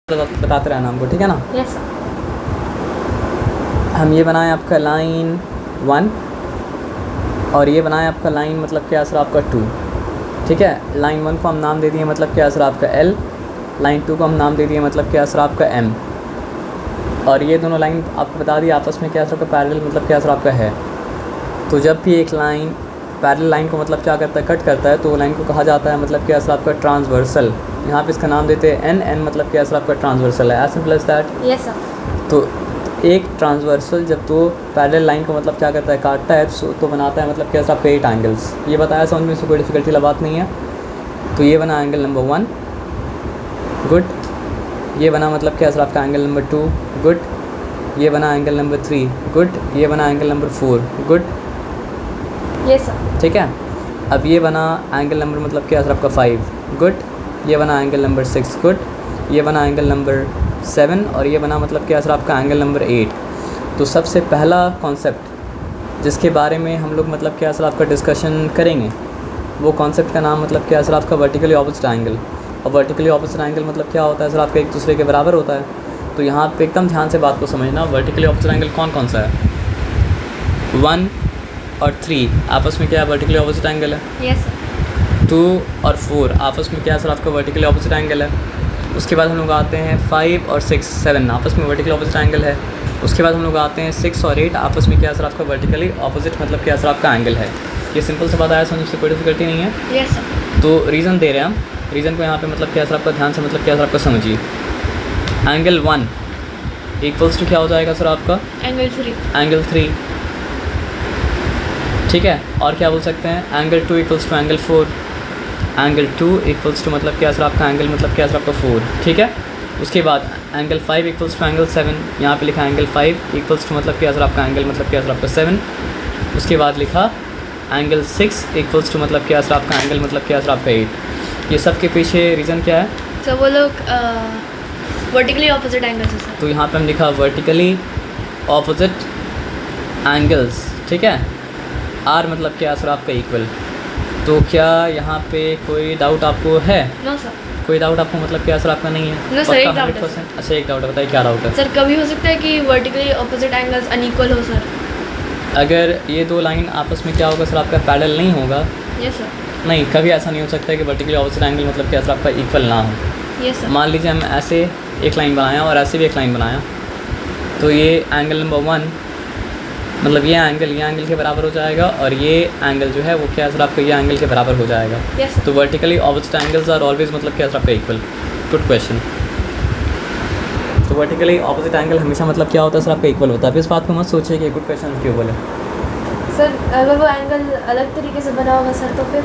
बताते रहना हमको, ठीक है ना। Yes sir. हम ये बनाएं आपका लाइन 1 और ये बनाएं आपका लाइन मतलब क्या सर आपका 2, ठीक है। लाइन 1 को हम नाम दे दिए मतलब क्या सर आपका L, लाइन 2 को हम नाम दे दिए मतलब क्या सर आपका M, और ये दोनों लाइन आपको बता दिए आपस में क्या सर आपका पैरेलल मतलब क्या सर आपका है। तो जब भी एक लाइन पैरेलल लाइन को मतलब क्या करता है, कट करता है, तो लाइन को कहा जाता है मतलब क्या सर आपका ट्रांसवर्सल। यहाँ पे इसका नाम देते हैं N मतलब क्या सर आपका ट्रांसवर्सल है, as simple as that. Yes sir. तो एक ट्रांसवर्सल जब तो पैरेलल लाइन को मतलब क्या करता है, काटता है, तो बनाता है मतलब क्या सर आपका 8 एंगल्स। ये बताया समझ में, इसमें कोई डिफिकल्टी वाला बात नहीं है। तो ये बना एंगल नंबर 1, गुड। ये बना मतलब क्या सर आपका एंगल नंबर 2, गुड। ये बना एंगल नंबर 3, गुड। ये बना angle number 4, good. Yes sir. ठीक है। अब ये बना एंगल नंबर मतलब क्या सर आपका 5, गुड। ये बना एंगल नंबर 6, गुड। ये बना एंगल नंबर 7 और ये बना मतलब क्या सर आपका एंगल नंबर 8। तो सबसे पहला कॉन्सेप्ट जिसके बारे में हम लोग मतलब क्या सर आपका डिस्कशन करेंगे, वो कॉन्सेप्ट का नाम मतलब क्या सर आपका वर्टिकली ऑपोजिट एंगल। और वर्टिकली ऑपोजिट एंगल मतलब क्या होता है सर आपका, एक दूसरे के बराबर होता है। तो यहाँ पे एकदम ध्यान से बात को समझना, वर्टिकली ऑपोजिट एंगल कौन कौन सा है। 1 और 3 आपस में क्या वर्टिकली ऑपोजिट एंगल है। Yes sir. 2 और 4 आपस में क्या सर आपका वर्टिकली ऑपोजिट एंगल है। उसके बाद हम लोग आते हैं 5 और 6 7 आपस में वर्टिकली ऑपोजिट एंगल है। उसके बाद हम लोग आते हैं 6 और 8 आपस में क्या सर आपका वर्टिकली ऑपोजिट मतलब क्या सर आपका एंगल है। ये सिंपल सा बात आया, समझ से कोई डिफिकल्टी नहीं है। Yes sir. तो रीज़न दे रहे हैं हम, रीज़न को यहाँ पे मतलब क्या सर आपका ध्यान से मतलब क्या सर आपका समझिए। एंगल 1 इक्वल्स टू क्या हो जाएगा सर आपका एंगल 3। एंगल 3, ठीक है। और क्या बोल सकते हैं, angle 2 equals to angle 4, angle 2 equals to मतलब क्या सर आपका एंगल मतलब क्या सर आपका 4, ठीक है। उसके बाद एंगल 5 इक्वल्स टू एंगल 7, यहाँ पे लिखा एंगल 5 इक्वल्स टू मतलब क्या सर आपका एंगल मतलब क्या सर आपका 7। उसके बाद लिखा एंगल 6 इक्वल्स टू मतलब क्या सर आपका एंगल मतलब क्या सर आपका 8। ये सब के पीछे रीज़न क्या है, सर वो लोग वर्टिकली ऑपोजिट एंगल्स है सर। तो यहाँ पे हम लिखा वर्टिकली ऑपोजिट एंगल्स, ठीक है। आर मतलब क्या सर आपका इक्वल। तो क्या यहाँ पे कोई डाउट आपको है? No sir. कोई डाउट आपको मतलब क्या सर आपका नहीं है? No, sir, एक doubt है, 100%। अच्छा एक डाउट है, बताइए क्या डाउट है। सर कभी हो सकता है कि वर्टिकली ऑपोजिट एंगल्स अनइक्वल हो सर। अगर ये दो लाइन आपस में क्या होगा सर आपका पैरेलल नहीं होगा, यस सर। नहीं कभी ऐसा नहीं हो सकता है कि वर्टिकली ऑपोजिट एंगल मतलब क्या सर आपका इक्वल ना हो। Yes sir. मान लीजिए हम ऐसे एक लाइन बनाया और ऐसे भी एक लाइन बनाया, तो ये एंगल नंबर 1 मतलब ये एंगल के बराबर हो जाएगा और ये एंगल जो है वो क्या सर आपका ये एंगल के बराबर हो जाएगा। Yes sir. तो vertically opposite angles are always मतलब क्या सर आपका इक्वल। Good question. तो वर्टिकली ऑपोजिट एंगल हमेशा मतलब क्या होता है सर आपका इक्वल होता है। अब इस बात को मत सोचिए कि गुड क्वेश्चन क्यों बोले। सर अगर वो एंगल अलग तरीके से बना होगा सर, तो फिर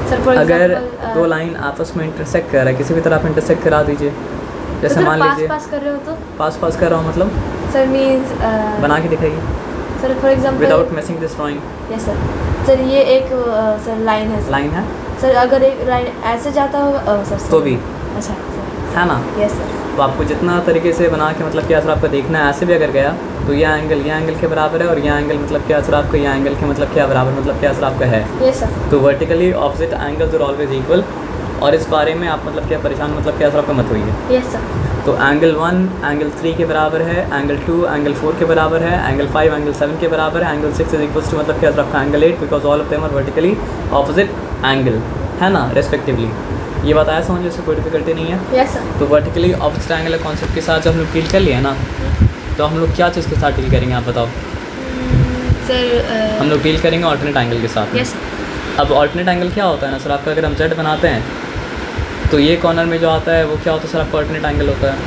सर फॉर अगर एग्जांपल दो लाइन आपस में इंटरसेक्ट कर रहा है, किसी भी तरह आप इंटरसेक्ट करा दीजिए। जैसे मान लीजिए पास कर रहे हो तो पास कर रहा हूँ मतलब सर मीन्स बना के दिखाइए sir for example without missing this drawing. Yes sir. Sir ये एक सर लाइन है सर। लाइन है सर अगर एक लाइन ऐसे जाता होगा सर तो भी अच्छा सर है ना। Yes sir. तो आपको जितना तरीके से बना के मतलब क्या सर आपका देखना है, ऐसे भी अगर गया तो यह एंगल के बराबर है और यह एंगल मतलब क्या सर आपका यह एंगल के मतलब क्या बराबर मतलब क्या सर आपका है। Yes sir. तो vertically opposite angles are always equal, और इस बारे में आप मतलब क्या परेशान मतलब क्या सर आपका मत होइए। Yes sir. तो एंगल 1 एंगल 3 के बराबर है, एंगल 2 एंगल 4 के बराबर है, एंगल 5 एंगल 7 के बराबर है, एंगल 6 इज इक्वल्स टू मतलब क्या सर आपका angle 8 because all of them are vertically opposite angle, है ना, रेस्पेक्टिवली। ये बताया समझ, इससे कोई डिफिकल्टी नहीं है। Yes sir. तो वर्टिकली ऑपोजिट एंगल कॉन्सेप्ट के साथ जब हम लोग डील कर लिए ना, तो हम लोग क्या चीज़ के साथ डील करेंगे आप बताओ। सर हम लोग डील करेंगे ऑल्टरनेट एंगल के साथ। यस। अब ऑल्टरनेट एंगल क्या होता है ना सर आपका, अगर हम जेड बनाते हैं तो ये कॉर्नर में जो आता है वो क्या होता है सर आपका ऑल्टरनेट एंगल होता है,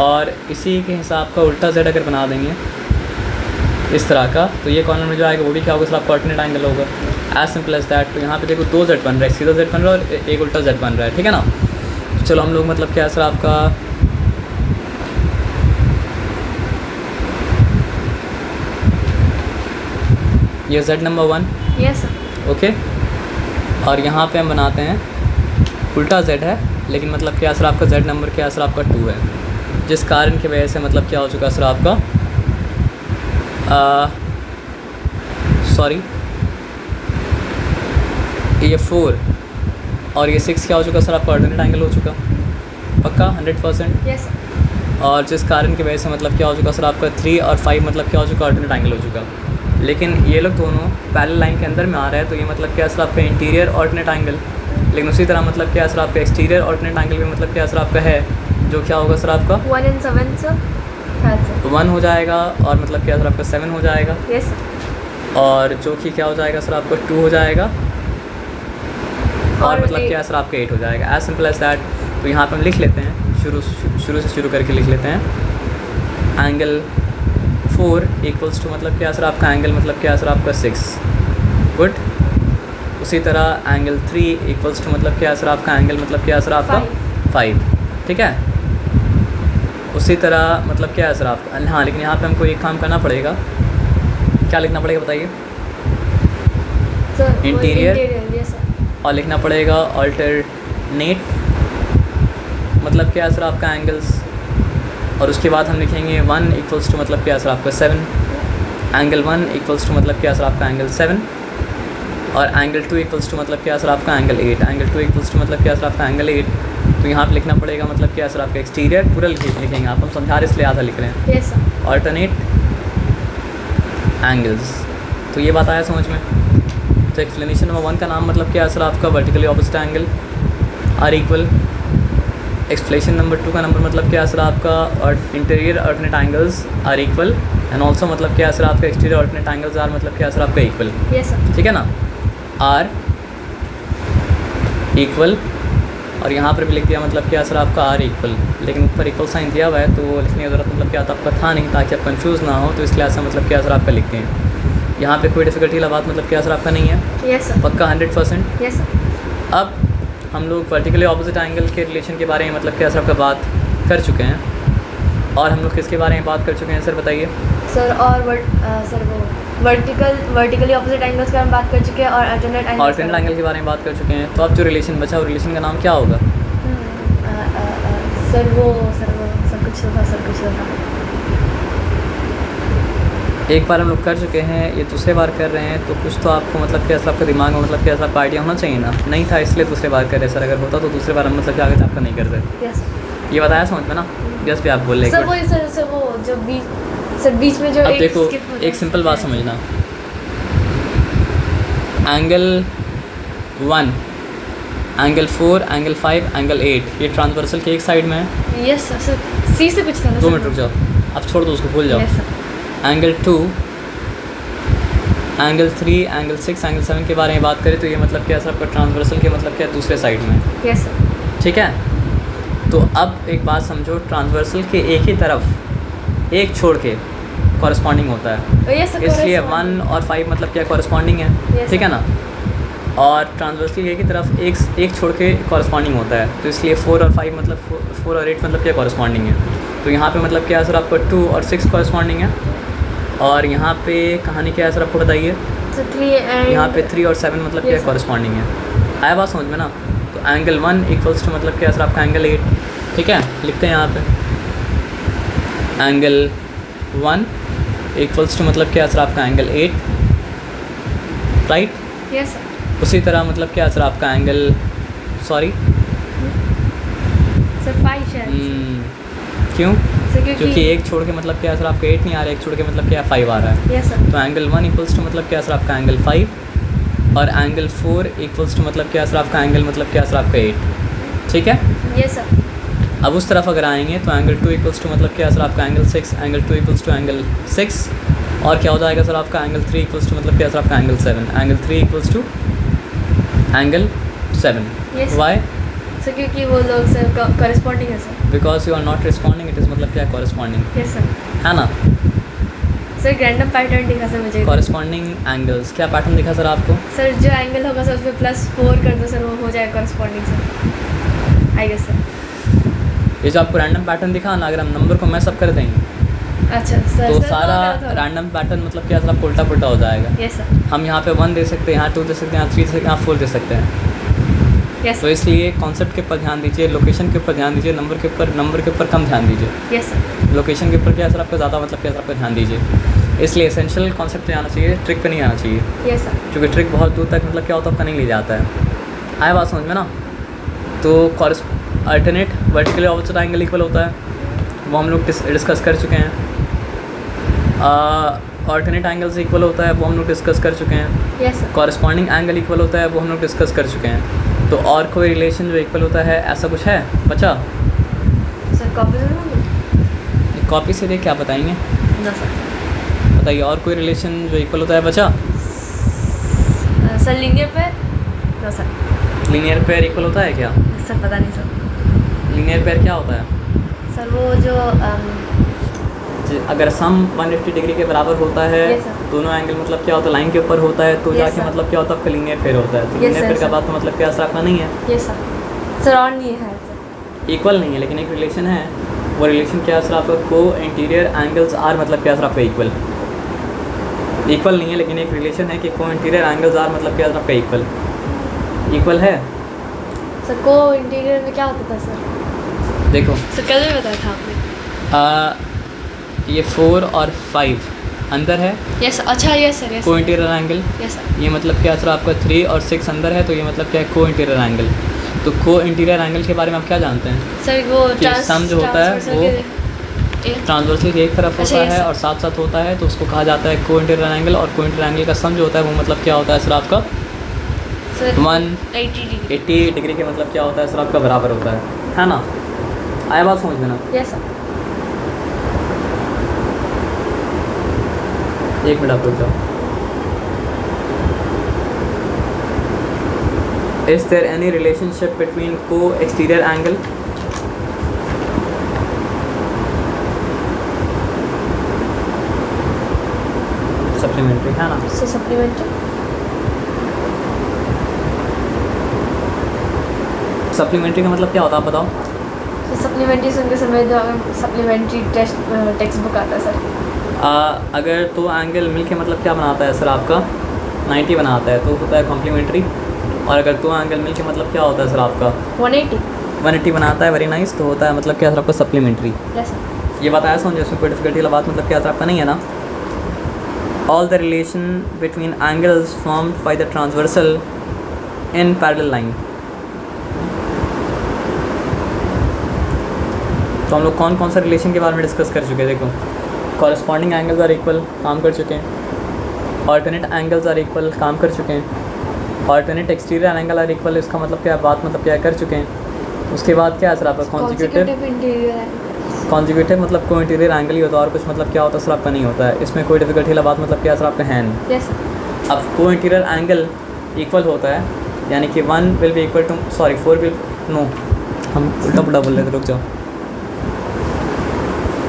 और इसी के हिसाब का उल्टा जेड अगर बना देंगे इस तरह का, तो ये कॉर्नर में जो आएगा वो भी क्या होगा सर आपका ऑल्टरनेट एंगल होगा। As simple as that. तो यहाँ पे देखो 2 जेड बन रहा है, सीधा जेड बन रहा है और एक उल्टा जेड बन रहा है, ठीक है ना। तो चलो हम लोग मतलब क्या सर आपका ये Z number 1, yes sir. Okay, और यहाँ पे हम बनाते हैं उल्टा जेड है, लेकिन मतलब क्या सर आपका जेड नंबर क्या सर आपका 2 है, जिस कारण की वजह से मतलब क्या हो चुका सर आपका सॉरी ये 4 और ये 6 क्या हो चुका सर आपका ऑल्टरनेट एंगल हो चुका। पक्का 100%। Yes sir. और जिस कारण की वजह से मतलब क्या हो चुका सर आपका 3 और 5 मतलब क्या हो चुका, ऑल्टरनेट एंगल हो चुका। लेकिन ये लोग दोनों पैरेलल लाइन के अंदर में आ रहा है, तो ये मतलब क्या सर आपका इंटीरियर ऑल्टरनेट एंगल। लेकिन उसी तरह मतलब क्या सर आपका एक्सटीरियर ऑल्टरनेट एंगल भी मतलब क्या सर आपका है, जो क्या होगा सर आपका 1 and 7 सर। हाँ सर। 1 हो जाएगा, और मतलब क्या सर आपका 7 हो जाएगा, यस सर। और जो कि क्या हो जाएगा सर आपका 2 हो जाएगा, और मतलब 8 क्या सर आपका 8 हो जाएगा। As simple as that. तो यहाँ पे हम लिख लेते हैं, शुरू से शुरू करके लिख लेते हैं। एंगल 4 इक्वल्स टू मतलब क्या सर आपका एंगल मतलब क्या सर आपका 6। गुड। उसी तरह एंगल 3 इक्वल्स टू मतलब क्या सर आपका एंगल मतलब क्या सर आपका 5। ठीक है। उसी तरह मतलब क्या है सर आपका, हाँ लेकिन यहाँ पे हमको एक काम करना पड़ेगा। क्या लिखना पड़ेगा बताइए? Sir interior. Yes sir. और लिखना पड़ेगा अल्टरनेट मतलब क्या है सर आपका एंगल्स, और उसके बाद हम लिखेंगे 1 इक्वल्स टू मतलब क्या है सर आपका 7। एंगल 1 इक्वल्स टू मतलब क्या है सर आपका एंगल 7, और एंगल 2 इक्वल्स टू मतलब क्या है सर आपका एंगल 8। एंगल 2 इक्वल्स टू मतलब क्या है सर आपका एंगल 8। तो यहाँ पे लिखना पड़ेगा मतलब क्या है सर आपका एक्सटीरियर, पूरा लिखेंगे आप, हम समझा रहे इसलिए आधा लिख रहे हैं। Yes sir. Alternate angles. तो ये बात आया समझ में? तो एक्सप्लेनेशन नंबर 1 का नाम मतलब क्या है सर आपका vertically opposite angle are equal. Explanation number 2 का नंबर मतलब क्या है सर आपका और interior alternate angles are equal, and also मतलब क्या है सर आपका एक्सटीरियर अल्टरनेट एंगल्स आर मतलब क्या है सर आपका इक्वल। Yes sir. ठीक है ना, आर इक्वल। और यहाँ पर भी लिख दिया मतलब क्या सर आपका आर इक्वल, लेकिन ऊपर इक्वल साइन दिया हुआ है तो वो लिखने की ज़रूरत मतलब क्या था आपका था नहीं, ताकि आप कंफ्यूज ना हो, तो इसलिए ऐसा मतलब क्या सर आपका लिखते हैं। यहाँ पे कोई डिफिकल्टी वाला बात मतलब क्या सर आपका नहीं है। Yes sir. पक्का 100%। Yes sir. अब हम लोग वर्टिकली ऑपोजिट एंगल के रिलेशन के बारे में मतलब क्या सर आपका बात कर चुके हैं, और हम लोग किसके बारे में बात कर चुके हैं सर बताइए? सर और सर वो वर्टिकली ऑपोजिट एंगल्स का हम बात कर चुके हैं, और अल्टरनेट एंगल के बारे में बात कर चुके हैं। तो अब जो रिलेशन बचा, वो रिलेशन का नाम क्या होगा? सर वो सब कुछ तो था। एक बार हम लोग कर चुके हैं, ये दूसरे बार कर रहे हैं, तो कुछ तो आपको मतलब क्या सर आपका दिमाग में मतलब क्या सर आपका आइडिया होना चाहिए ना। नहीं था इसलिए दूसरे बार कर रहे सर, अगर होता तो दूसरे बार हम मतलब क्या आगे आपका नहीं करते। यस ये बताया समझ में ना? यस भी आप बोल रहे सर वो सर वो जो बीच में जो अब एक देखो skip होता एक है। सिंपल बात समझना। एंगल 1, एंगल 4, एंगल 5, एंगल 8 ये ट्रांसवर्सल के एक साइड में है। Yes sir. सी से कुछ था ना 2 मिनट रुक जाओ, अब छोड़ दो उसको, भूल जाओ। Yes sir. Angle 2, angle 3, angle 6, angle 7 के बारे में बात करें तो ये मतलब क्या सर आपका ट्रांसवर्सल के मतलब क्या दूसरे साइड में है। Yes sir. ठीक है। तो अब एक बात समझो, ट्रांसवर्सल के एक ही तरफ एक छोड़ के कॉरस्पॉन्डिंग होता है, यस सर। इसलिए 1 और 5 मतलब क्या कॉरस्पॉन्डिंग है। Yes, ठीक है ना। और ट्रांसवर्सल के एक ही तरफ एक छोड़ के कॉरस्पॉन्डिंग होता है, तो इसलिए 4 और 5 मतलब 4 और 8 मतलब क्या कॉरस्पॉन्डिंग है। तो यहाँ पे मतलब क्या है सर आपका 2 और 6 कॉरस्पॉन्डिंग है, और यहाँ पे कहानी क्या है सर आपको बताइए? सर 3 एंड यहाँ पे 3 और 7 मतलब क्या कॉरस्पॉन्डिंग है। आया बात समझ में ना? तो एंगल 1 इक्वल्स टू मतलब क्या सर आपका एंगल 8। ठीक है, लिखते हैं यहाँ पे एंगल 1 इक्वल्स टू मतलब क्या सर आपका एंगल 8, राइट। Yes sir. उसी तरह मतलब क्या सर आपका एंगल सॉरी सर 5 शायद। क्यों? सर क्योंकि एक छोड़ के मतलब क्या सर आपका 8 नहीं आ रहा है, एक छोड़ के मतलब क्या 5 आ रहा है। Yes sir. तो एंगल 1 इक्वल्स टू मतलब क्या सर आपका एंगल 5, और एंगल 4 इक्वल्स टू मतलब क्या सर आपका एंगल मतलब क्या सर आपका 8। ठीक है। Yes sir. अब उस तरफ अगर आएंगे तो एंगल 2 इक्वल्स टू मतलब क्या सर आपका angle 6, angle 2 equals to angle 6, और क्या हो जाएगा सर आपका एंगल 3 इक्वल्स टू मतलब क्या सर आपका angle 7, angle 3 equals to angle 7। Yes, sir. Why? Sir क्योंकि वो लोग सर कॉरेस्पॉन्डिंग है sir. Because you are not responding, it is मतलब क्या कॉरस्पॉन्डिंग। Yes sir. है ना। सर रैंडम पैटर्न दिखा सर मुझे। कॉरस्पॉन्डिंग एंगल्स, क्या पैटर्न दिखा सर आपको? सर जो एंगल होगा सर उसमें +4 कर दो सर, वो हो जाएगा corresponding sir, I guess sir. ये जो आपको रैंडम पैटर्न दिखा ना, अगर हम नंबर को मैसअप कर देंगे अच्छा सर। तो सर, सारा रैंडम पैटर्न मतलब क्या सर आपको उल्टा पुल्टा हो जाएगा। Yes sir. हम यहाँ पे 1 दे सकते हैं, यहाँ 2 दे सकते हैं, यहाँ 3 दे सकते हैं, यहाँ 4 दे सकते हैं। यस तो इसलिए कॉन्सेप्ट के ऊपर ध्यान दीजिए, लोकेशन के ऊपर ध्यान दीजिए, नंबर के ऊपर कम ध्यान दीजिए। Yes sir. लोकेशन के ऊपर क्या सर आपका ज़्यादा मतलब क्या सर आपका ध्यान दीजिए। इसलिए एसेंशियल कॉन्सेप्ट पे आना चाहिए, ट्रिक पे नहीं आना चाहिए, यस सर। क्योंकि ट्रिक बहुत दूर तक मतलब क्या होता है आपका नहीं ले जाता है। आया बात समझ में ना? तो alternate vertically opposite angle equal होता है, वो हम लोग डिस्कस कर चुके हैं। ऑल्टरनेट एंगल से इक्वल होता है, वो हम लोग डिस्कस कर चुके हैं। Yes sir. Corresponding angle equal होता है, वो हम लोग डिस्कस कर चुके हैं। तो और कोई रिलेशन जो इक्वल होता है ऐसा कुछ है बचा? सर कॉपी से कॉपी से देख क्या बताएंगे, ना सर। बताइए और कोई रिलेशन जो इक्वल होता है बचा? Sir linear pair? No sir. Linear pair equal होता है क्या? सर पता नहीं सर। लीनियर पेयर क्या होता है? सर वो जो अगर सम 180 डिग्री के बराबर होता है, Yes, sir. दोनों एंगल मतलब क्या होता है लाइन के ऊपर होता है, तो Yes, जाके sir. मतलब क्या होता है आपका लीनियर पेयर होता है। तो Yes, लीनियर पेयर sir, का sir. बात तो मतलब क्या आपका नहीं है, ये सर और नहीं है सर। इक्वल नहीं है, लेकिन एक रिलेशन है। वो रिलेशन क्या सर आपका को इंटीरियर एंगल्स आर मतलब क्या सर आपका इक्वल नहीं है, लेकिन एक रिलेशन है कि को इंटीरियर एंगल्स आर मतलब क्या सर आपका इक्वल है। सर को इंटीरियर में क्या होता था सर? देखो सर कल भी बताया था आपने। ये 4 और 5 अंदर है, यस अच्छा यस सर। को इंटीरियर एंगल। Yes sir. ये मतलब क्या सर आपका 3 और 6 अंदर है, तो ये मतलब क्या है को इंटीरियर एंगल। तो को इंटीरियर एंगल के बारे में आप क्या जानते हैं? सर वो कि सम जो होता है वो ट्रांसवर्सली एक तरफ अच्छा, होता yes, है sir. और साथ साथ होता है, तो उसको कहा जाता है को इंटीरियर एंगल। और को इंटीरियर एंगल का सम जो होता है वो मतलब क्या होता है सर आपका सर 180 डिग्री के मतलब क्या होता है सर आपका बराबर होता है ना? आया बात समझ में ना? Yes sir. एक मिनट आप रुक जाओ। Is there any relationship between co-exterior angle? Supplementary है ना? Sir supplementary? सप्लीमेंट्री का मतलब क्या होता है आप बताओ? सर सप्लीमेंट्री सुन के समझ दो, सप्लीमेंट्री टेक्स्ट बुक आता है सर। अगर तो एंगल मिलके मतलब क्या बनाता है सर आपका 90 बनाता है, तो होता है कॉम्प्लीमेंट्री। और अगर तो एंगल मिलके मतलब क्या होता है सर आपका 180 बनाता है, वेरी नाइस, तो होता है मतलब क्या सर आपका सप्लीमेंट्री। Yes sir. ये बताया समझो, इसमें कोई डिफिकल्टी वाला बात मतलब क्या सर आपका नहीं है ना? All the relation between angles formed by the transversal in parallel line. तो हम लोग कौन कौन सा रिलेशन के बारे में डिस्कस कर चुके हैं? देखो कॉरस्पॉन्डिंग एंगल्स आर इक्वल, काम कर चुके हैं। ऑल्टरनेट एंगल्स आर इक्वल, काम कर चुके हैं। Alternate exterior angle are equal, इसका मतलब क्या है बात मतलब क्या कर चुके हैं। उसके बाद क्या है सर आपका कॉन्जिक्यूटिव मतलब को इंटीरियर एंगल ही होता है, और कुछ मतलब क्या होता है सर आपका नहीं होता है। इसमें कोई डिफिकल्टी वाला बात मतलब क्या है सर आपका है नहीं। Yes sir. अब को इंटीरियर एंगल इक्वल होता है, यानी कि 1 will be equal to 4 will no, हम उल्टा पुल्टा बोल रहे थे, रुक जाओ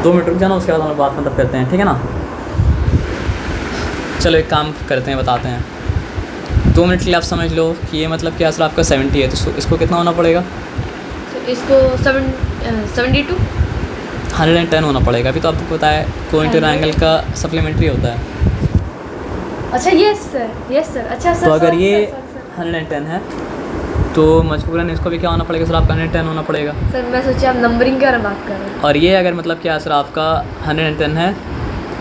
2 मिनट रुक जाना, उसके बाद हम लोग बात मतलब करते हैं, ठीक है ना? चलो एक काम करते हैं, बताते हैं। 2 मिनट के लिए आप समझ लो कि ये मतलब क्या सर आपका 70 है, तो इसको कितना होना पड़ेगा? इसको 72 110 होना पड़ेगा। अभी तो आपको पता है को इंटीरियर एंगल का सप्लीमेंट्री होता है। अच्छा यस सर। अच्छा सर। तो अगर ये 110 है तो मजबूरन इसको भी क्या होना पड़ेगा सर आपका 110 होना पड़ेगा। सर मैं सोची आप नंबरिंग का बात कर रहे हैं। और ये अगर मतलब क्या सर आपका 110 है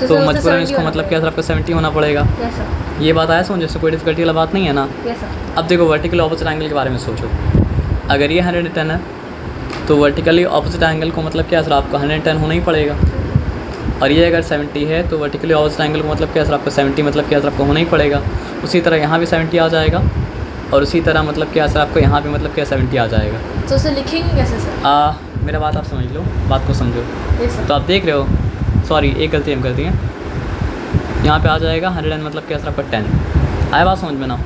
तो मजबूरन इसको मतलब क्या सर आपका 70 होना पड़ेगा। Yes sir. ये बात आया समझो, इससे कोई डिफिकल्टी वाला बात नहीं है ना? Yes sir. अब देखो वर्टिकल ऑपोजिट एंगल के बारे में सोचो। अगर ये 110 है तो वर्टिकली ऑपोजिट एंगल को मतलब क्या सर आपका 110 होना ही पड़ेगा। और ये अगर 70 है तो वर्टिकली ऑपोजिट एंगल को मतलब क्या सर आपका 70 मतलब क्या सर आपको होना ही पड़ेगा। उसी तरह यहाँ भी 70 आ जाएगा, और उसी तरह मतलब क्या सर आपको यहाँ पे मतलब क्या 70 आ जाएगा। तो उसे लिखेंगे कैसे सर? मेरा बात आप समझ लो, बात को समझो। Yes sir. तो आप देख रहे हो, सॉरी एक गलती हम कर दिए, यहाँ पे आ जाएगा 100 मतलब क्या सर आपका 10। आया बात समझ में ना?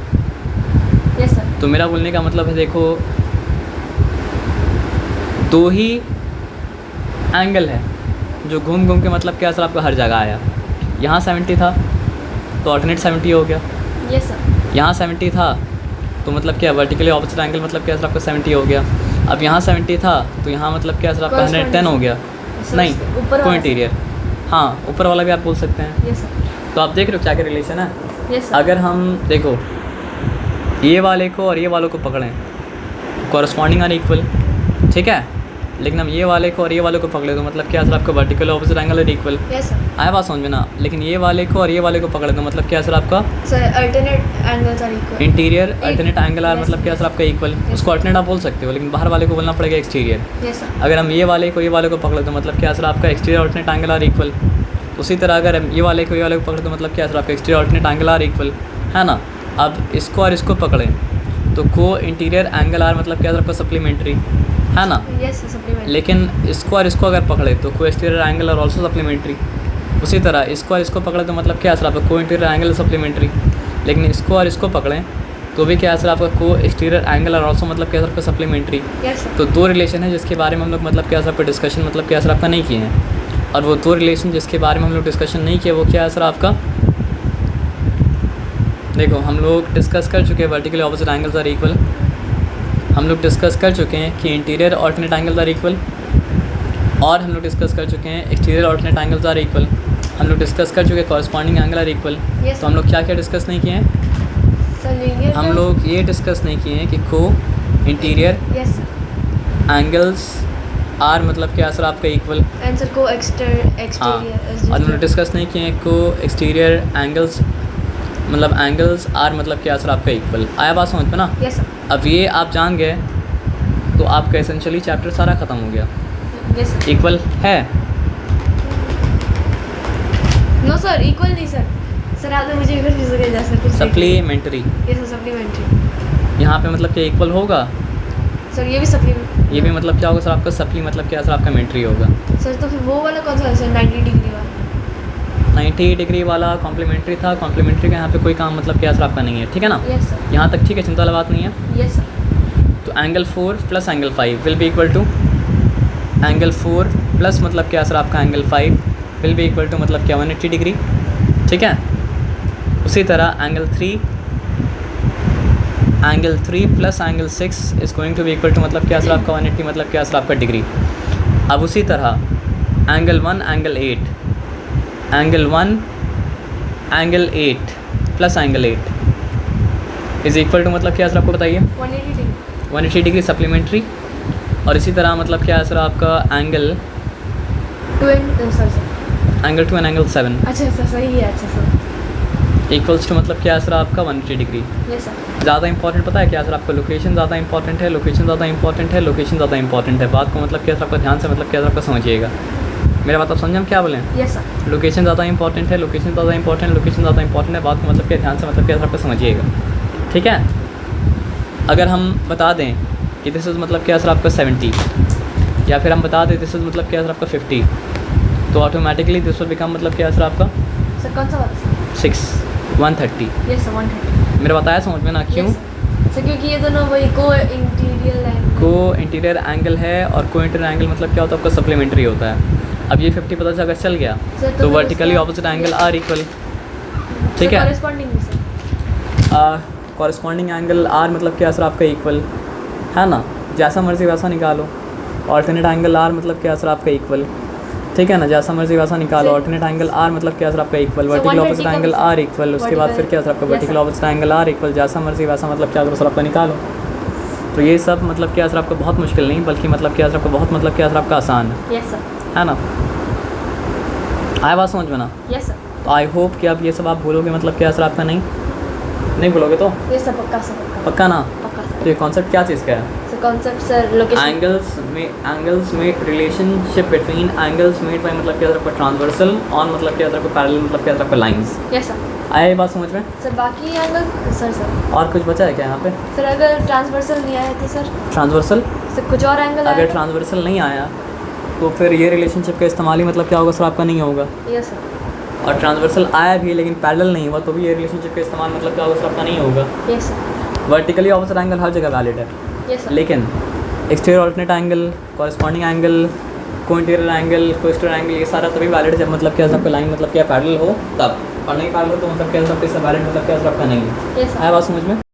Yes sir. तो मेरा बोलने का मतलब है देखो 2 ही एंगल है जो घूम घूम के मतलब क्या सर आपका हर जगह आया। यहाँ 70 था तो ऑल्टरनेट 70 हो गया। Yes sir. यहाँ 70 था तो मतलब क्या वर्टिकली ऑपोजिट एंगल मतलब क्या सर आपका 70 हो गया। अब यहाँ 70 था तो यहाँ मतलब क्या सर आपका 110 हो गया। नहीं को इंटीरियर, हाँ ऊपर वाला भी आप बोल सकते हैं। Yes sir. तो आप देख रहे हो क्या क्या रिलेशन है। Yes sir. अगर हम देखो ये वाले को और ये वालों को पकड़ें, कॉरस्पॉन्डिंग आर इक्वल, ठीक है, लेकिन हम ये वाले को और ये वाले को पकड़े तो मतलब क्या सर आपका वर्टिकल ऑपोजिट एंगल और इक्वल। Yes sir. आया बात समझ में ना। लेकिन ये वाले को और ये वाले को पकड़े तो मतलब क्या सर आपका sir alternate angles are equal. Interior alternate angle are Yes, मतलब क्या सर आपका इक्वल। Yes. उसको अल्टरनेट आप बोल सकते हो, लेकिन बाहर वाले को बोलना पड़ेगा एक्सटीरियर। Yes sir. अगर हम ये वाले को पकड़े तो मतलब क्या सर आपका exterior alternate angle are equal. उसी तरह अगर हम ये वाले को पकड़े तो मतलब क्या सर आपका exterior alternate angle are equal, है ना। अब इसको और इसको पकड़ें तो को इंटीरियर एंगल आर मतलब क्या सर आपका सप्लीमेंट्री, है ना। Yes sir supplementary. लेकिन इसको और इसको अगर पकड़े तो को exterior angle are also supplementary. उसी तरह इसको और इसको पकड़े तो मतलब क्या सर आपका को इंटीरियर एंगल सप्लीमेंट्री। लेकिन इसको और इसको पकड़ें तो भी क्या सर आपका को एक्सटीरियर एंगल आर ऑल्सो मतलब क्या सर आपका सप्लीमेंट्री। Yes sir. तो दो रिलेशन है जिसके बारे में हम लोग मतलब क्या सर आपका डिस्कशन मतलब क्या सर आपका नहीं किए हैं। और वो दो रिलेशन जिसके बारे में हम लोग डिस्कशन नहीं किए वो क्या है सर आपका, देखो हम लोग डिस्कस कर चुके हैं vertical opposite angles are equal. हम लोग डिस्कस कर चुके हैं कि interior alternate angles are equal. और हम लोग डिस्कस कर चुके हैं exterior alternate angles are equal. हम लोग डिस्कस कर चुके हैं corresponding angle are equal. Yes, तो हम लोग क्या क्या डिस्कस नहीं किए हैं। सर लीनियर हम लोग ये डिस्कस नहीं किए हैं कि को interior yes sir. Angles are मतलब क्या सर आपका इक्वल। आंसर को हाँ, एक्सटीरियर और हम लोग डिस्कस नहीं किए हैं को एक्सटीरियर एंगल्स मतलब एंगल्स आर मतलब क्या सर आपका इक्वल। आया बात समझ में ना। Yes sir. अब ये आप जान गए तो आपका एसेंशियली चैप्टर सारा ख़त्म हो गया। Yes sir. इक्वल है, नो सर इक्वल नहीं सर। सर आपने मुझे इधर चीज़ के जा सर कुछ सप्लीमेंट्री। Yes sir supplementary. यहाँ पे मतलब क्या इक्वल होगा, सर ये भी सप्लीमेंट्री। ये भी मतलब क्या होगा सर आपका सप्ली मतलब क्या सर आपका मेंट्री होगा। सर तो फिर वो वाला कौन सा है सर 90 डिग्री वाला। 90 डिग्री वाला कॉम्प्लीमेंट्री था। कॉम्प्लीमेंट्री का यहाँ पे कोई काम मतलब क्या सर आपका नहीं है, ठीक है ना। Yes sir. यहाँ तक ठीक है, चिंता वाली बात नहीं है। Yes sir. तो angle 4 plus angle 5 will be equal to angle 4 plus मतलब क्या सर आपका angle 5 will be equal to मतलब क्या 180 डिग्री, ठीक है। उसी तरह angle 3 plus angle 6 is going to be equal to मतलब क्या सर आपका 180 मतलब क्या सर आपका डिग्री। अब उसी तरह angle 1 angle 8 plus angle 8 is equal to मतलब क्या सर आपको बताइए 180 डिग्री। 180 degree supplementary. और इसी तरह मतलब क्या है सर आपका एंगल 2 एंगल 7 अच्छा सर सही है। अच्छा सर इक्वल्स टू मतलब क्या है सर आपका 180 डिग्री। Yes sir. ज़्यादा इंपॉर्टेंट पता है क्या सर आपका लोकेशन ज़्यादा इंपॉर्टेंट है। लोकेशन ज़्यादा इंपॉर्टेंट है। बात को मतलब क्या सर आपका ध्यान से मतलब क्या सर आपका समझिएगा। मेरा बात आप समझे हम क्या बोलें। Yes sir. लोकेशन ज़्यादा इंपॉर्टेंट है। लोकेशन ज़्यादा इंपॉर्टेंट है। बात को मतलब क्या ध्यान से मतलब क्या सर आपका समझिएगा, ठीक है। अगर हम बता दें कि दिस इज़ मतलब क्या सर आपका 70 या फिर हम बता दें दिस इज़ मतलब क्या सर आपका 50 तो ऑटोमेटिकली दिस विल बिकम मतलब क्या सर आपका सर कौन सा वाला सर 130। Yes sir 130। मेरा बताया समझ में ना क्यों। सर क्योंकि ये दोनों वही को interior angle co-interior angle है और को इंटीरियर एंगल मतलब क्या होता है आपका सप्लीमेंट्री होता है। अब ये 50 पता अगर चल गया सर, तो फिर वर्टिकली उसका- ऑपोजिट एंगल आर इक्वल, ठीक है। Corresponding sir corresponding angle are मतलब क्या सर आपका इक्वल, है ना। जैसा मर्जी वैसा निकालो। ऑल्टरनेट एंगल आर मतलब क्या सर आपका इक्वल, ठीक है ना। जैसा मर्जी वैसा निकालो। सर- ऑल्टरनेट एंगल आर मतलब क्या सर आपका इक्वल। सर, वर्टिकल 130 ऑपोजिट का एंगल भी आर इक्वल। उसके बाद फिर क्या सर आपका Yes, vertical sir. Opposite angle are equal. जैसा मर्जी वैसा मतलब क्या सर आपका निकालो। तो ये सब मतलब क्या सर आपका बहुत मुश्किल नहीं बल्कि मतलब क्या सर आपका बहुत मतलब क्या सर आपका आसान है, यस सर। है ना। आया बात समझ में ना। Yes sir. तो आई होप कि अब ये सब आप भूलोगे मतलब क्या सर आपका नहीं भूलोगे तो ये सब पक्का सर पक्का ना। पक्का तो सर। ये कॉन्सेप्ट क्या चीज़ का है। Sir concept sir location angles में relationship between angles made by मतलब क्या सर आपका ट्रांसवर्सल ऑन मतलब क्या सर आपका पैरेलल मतलब क्या सर आपका लाइंस। Yes sir. आया ये बात समझ में। सर बाकी एंगल सर और कुछ बचा है क्या यहाँ पे। सर अगर ट्रांसवर्सल नहीं आया तो सर ट्रांसवर्सल कुछ और एंगल अगर आएगा। ट्रांसवर्सल नहीं आया तो फिर ये रिलेशनशिप का इस्तेमाल ही मतलब क्या होगा सर आपका नहीं होगा। Yes sir. और ट्रांसवर्सल आया भी लेकिन पैरेलल नहीं हुआ तो भी ये रिलेशनशिप का इस्तेमाल मतलब क्या होगा सर आपका नहीं होगा। Yes sir. Vertically opposite angle हर जगह वैलिड है, यस सर। लेकिन exterior alternate angle, corresponding angle, co-interior angle, को एक्सटीरियर एंगल ये सारा तभी वैलिड जब मतलब क्या आपका लाइन मतलब क्या पैरेलल हो तब। और नहीं पैरेलल हो तो मतलब क्या सबके सब वैलिड मतलब क्या आपका नहीं है। Yes sir. आया बात समझ में।